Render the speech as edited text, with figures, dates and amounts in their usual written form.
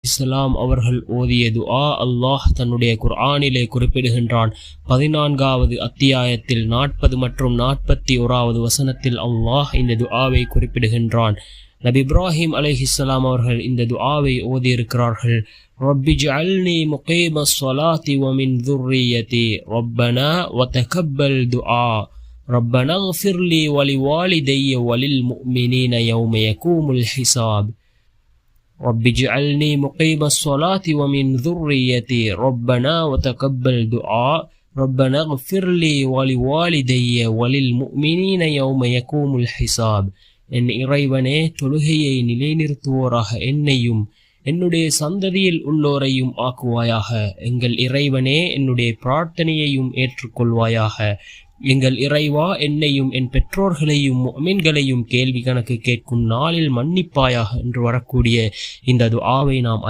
இஸ்லாம் அவர்கள் ஓதிய துஆ அல்லாஹ் தன்னுடைய குர்ஆனிலே குறிப்பிடுகின்றான். 14வது அத்தியாயத்தில் 40 மற்றும் 41வது வசனத்தில் அல்லாஹ் இந்த துஆவை குறிப்பிடுகின்றான். நபி இப்ராஹிம் அலைஹிஸ்ஸலாம் அவர்கள் இந்த துஆவை ஓதியிருக்கிறார்கள். ரப்பி ஜஅல்னி முகீமஸ் ஸலாத்தி வ மின் ذُرِّيَّتِي ரப்பனா வ தகப்பல் துஆ ரப்பனா இக்ஃபிர் லி வ லிவாலிதைய வ லில் முஃமினீன யௌம யகூமுல் ஹிசாப். رب اجعلني مقيم الصلاة ومن ذريتي ربنا وتقبل دعاء ربنا اغفر لي ولوالدي وللمؤمنين يوم يقوم الحساب. என் இறைவனே, தொழுகையை நிலைநிறுத்துவோராக என்னையும் என்னுடைய சந்ததியில் உள்ளோரையும் ஆக்குவாயாக. எங்கள் இறைவனே, என்னுடைய பிரார்த்தனையையும் ஏற்றுக்கொள்வாயாக. எங்கள் இறைவா, என்னையும் என் பெற்றோர்களையும் முஃமின்களையும் கேள்வி கணக்கு கேட்கும் நாளில் மன்னிப்பாயாக என்று வரக்கூடிய இந்த துஆவை நாம்